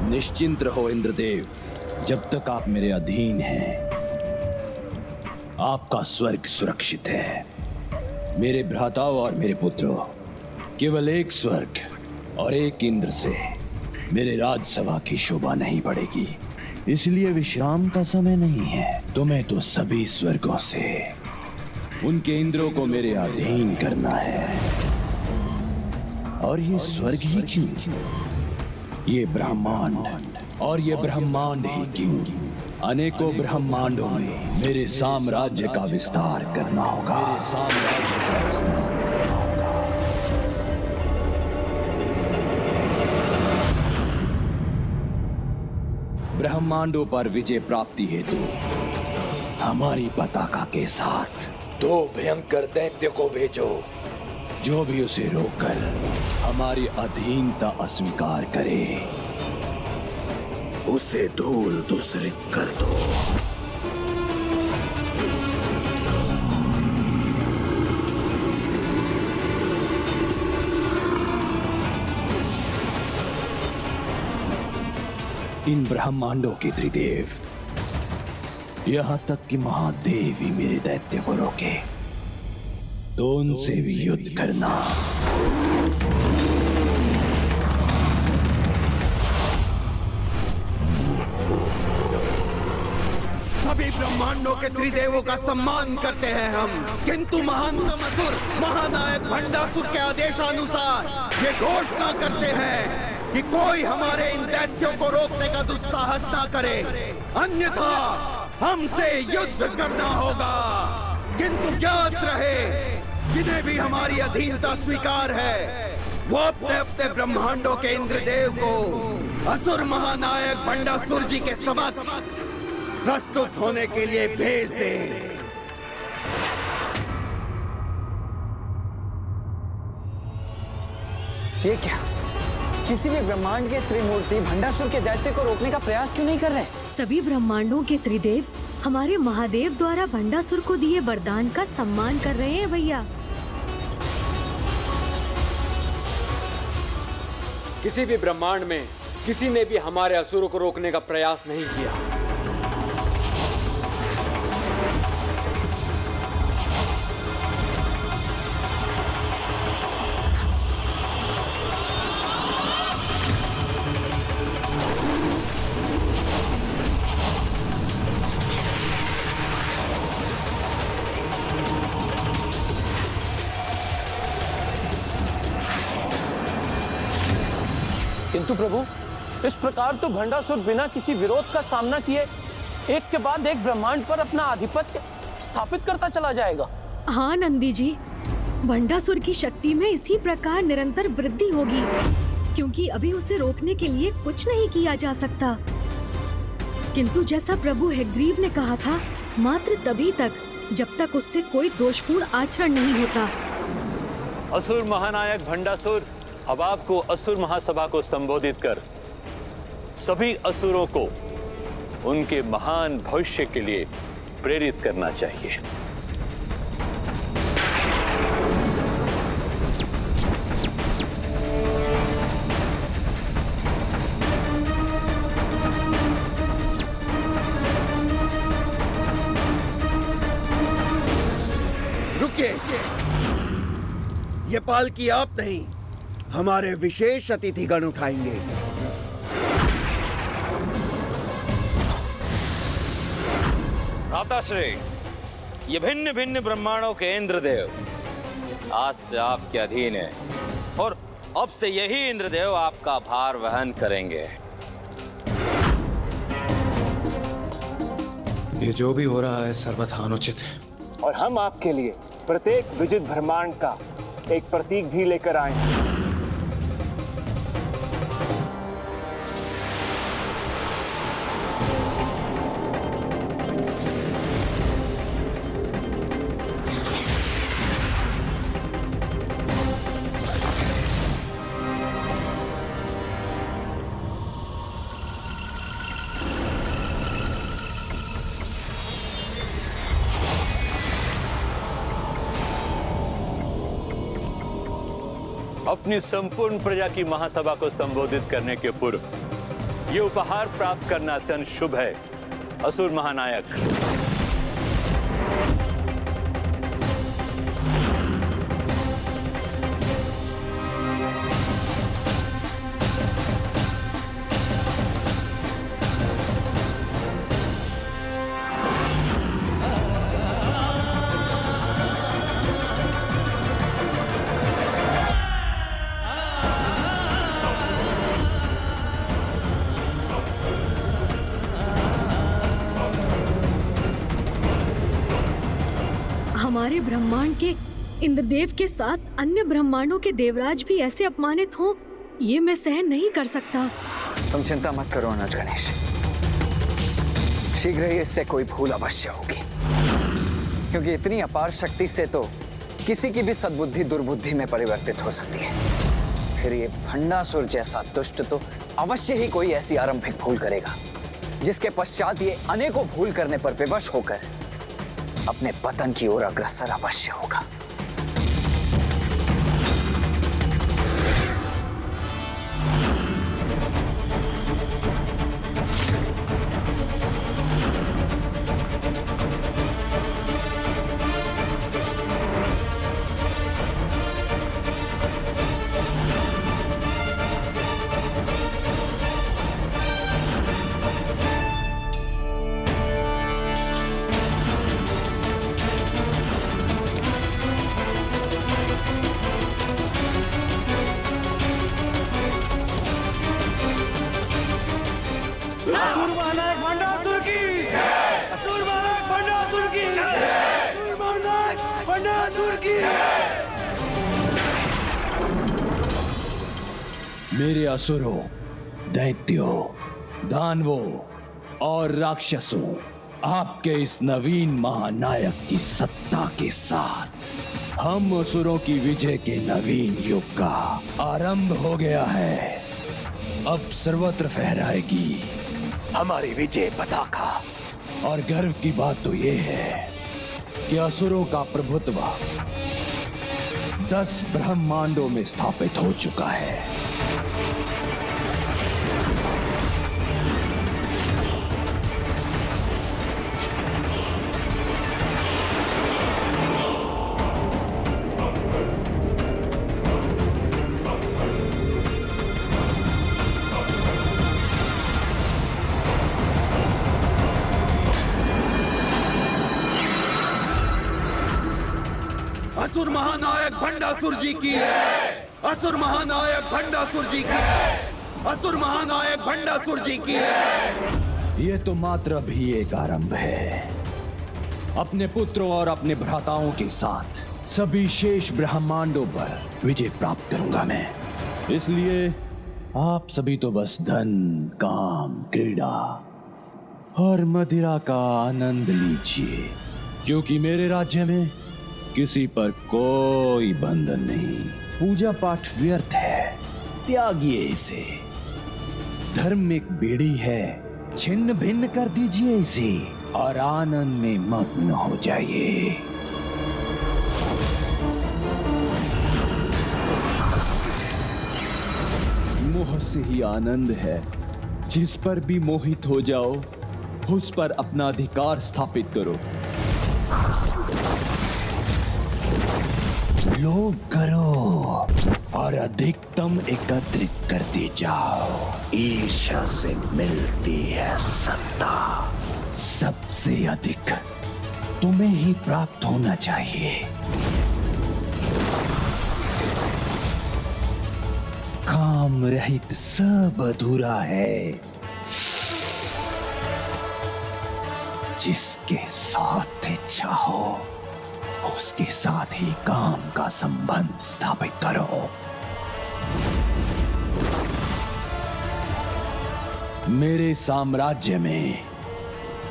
निश्चिंत रहो इंद्रदेव, जब तक आप मेरे अधीन हैं आपका स्वर्ग सुरक्षित है। मेरे भ्राताओं और मेरे पुत्रों, केवल एक स्वर्ग और एक इंद्र से मेरे राजसभा की शोभा नहीं बढ़ेगी, इसलिए विश्राम का समय नहीं है। तुम्हें तो सभी स्वर्गों से उनके इंद्रों को मेरे अधीन करना है। और ये स्वर्ग ही क्यों, ये ब्रह्मांड, और ये ब्रह्मांड ही क्यों, अनेकों ब्रह्मांडों में मेरे साम्राज्य का विस्तार करना होगा। मेरे साम्राज्य का विस्तार ब्रह्मांडों पर विजय प्राप्ति हेतु हमारी पताका के साथ 2 भयंकर दैत्य को भेजो, जो भी उसे रोककर हमारी अधीनता अस्वीकार करे उसे धूल धूसरित कर दो। इन ब्रह्मांडों के त्रिदेव, यहां तक कि महादेव ही मेरे दैत्य को रोके तो उनसे भी युद्ध करना। सभी ब्रह्मांडों के त्रिदेवों का सम्मान करते हैं हम, किंतु महान असुर महानायक भंडासुर के आदेशानुसार ये घोषणा करते हैं कि कोई हमारे इन दैत्यों को रोकने का दुस्साहस ना करे, अन्यथा हमसे युद्ध करना होगा। किंतु ज्ञात रहे, जिन्हें भी हमारी अधीनता स्वीकार है वो अपने अपने ब्रह्मांडों के इंद्रदेव को असुर महानायक भंडासुर जी के समक्ष प्रस्तुत होने के लिए भेज दे। ये क्या, किसी भी ब्रह्मांड के त्रिमूर्ति भंडासुर के दैत्य को रोकने का प्रयास क्यों नहीं कर रहे? सभी ब्रह्मांडों के त्रिदेव हमारे महादेव द्वारा भंडासुर को दिए वरदान का सम्मान कर रहे हैं भैया। किसी भी ब्रह्मांड में किसी ने भी हमारे असुरों को रोकने का प्रयास नहीं किया। किंतु प्रभु, इस प्रकार तो भंडासुर बिना किसी विरोध का सामना किए एक के बाद एक ब्रह्मांड पर अपना आधिपत्य स्थापित करता चला जाएगा। हाँ नंदी जी, भंडासुर की शक्ति में इसी प्रकार निरंतर वृद्धि होगी, क्योंकि अभी उसे रोकने के लिए कुछ नहीं किया जा सकता। किंतु जैसा प्रभु हैग्रीव ने कहा था, मात्र तभी तक जब तक उससे कोई दोषपूर्ण आचरण नहीं होता। असुर महानायक भंडासुर, अब आपको असुर महासभा को संबोधित कर सभी असुरों को उनके महान भविष्य के लिए प्रेरित करना चाहिए। रुकिए, ये पालकी आप नहीं, हमारे विशेष अतिथिगण उठाएंगे। भ्राताश्री, ये भिन्न भिन्न ब्रह्मांडों के इंद्रदेव आज से आपके अधीन है, और अब से यही इंद्रदेव आपका भार वहन करेंगे। ये जो भी हो रहा है सर्वथा अनुचित है, और हम आपके लिए प्रत्येक विजित ब्रह्मांड का एक प्रतीक भी लेकर आए हैं। अपनी संपूर्ण प्रजा की महासभा को संबोधित करने के पूर्व ये उपहार प्राप्त करना अत्यंत शुभ है असुर महानायक। हमारे ब्रह्मांड के इंद्रदेव के साथ अन्य ब्रह्मांडों के देवराज भी ऐसे अपमानित हों, ये मैं सहन नहीं कर सकता। तुम चिंता मत करो अनुज गणेश, शीघ्र ही इससे कोई भूल अवश्य होगी, क्योंकि इतनी अपार शक्ति से तो किसी की भी सद्बुद्धि दुर्बुद्धि में परिवर्तित हो सकती है। फिर ये भंडासुर जैसा दुष्ट तो अवश्य ही कोई ऐसी आरंभिक भूल करेगा जिसके पश्चात ये अनेकों भूल करने पर विवश होकर अपने पतन की ओर अग्रसर अवश्य होगा। असुर महानायक भंडासुर की, असुर महानायक भंडासुर की, असुर महानायक भंडासुर की। मेरे असुरों, दैत्यों, दानवों और राक्षसों, आपके इस नवीन महानायक की सत्ता के साथ हम असुरों की विजय के नवीन युग का आरंभ हो गया है। अब सर्वत्र फहराएगी हमारी विजय पताका। और गर्व की बात तो ये है कि असुरों का प्रभुत्व 10 ब्रह्मांडों में स्थापित हो चुका है। असुर महानायक भंडासुर जी की, असुर महानायक भंडासुर जी की, असुर महानायक भंडासुर जी की। ये तो मात्र भी एक आरंभ है। अपने पुत्रों और अपने भ्राताओं के साथ सभी शेष ब्रह्मांडों पर विजय प्राप्त करूंगा मैं। इसलिए आप सभी तो बस धन, काम, क्रीड़ा और मदिरा का आनंद लीजिए, क्योंकि मेरे राज्य में किसी पर कोई बंधन नहीं। पूजा पाठ व्यर्थ है, त्यागिए इसे। धर्म एक बेड़ी है, छिन्न भिन्न कर दीजिए इसे और आनंद में मग्न हो जाइए। मोह से ही आनंद है। जिस पर भी मोहित हो जाओ, उस पर अपना अधिकार स्थापित करो। लोभ करो और अधिकतम एकत्रित करते जाओ। ईर्ष्या से मिलती है सत्ता। सबसे अधिक तुम्हें ही प्राप्त होना चाहिए। काम रहित सब अधूरा है। जिसके साथ इच्छा हो उसके साथ ही काम का संबंध स्थापित करो। मेरे साम्राज्य में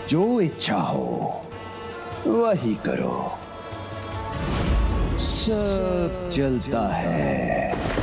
जो इच्छा हो वही करो। सब चलता है।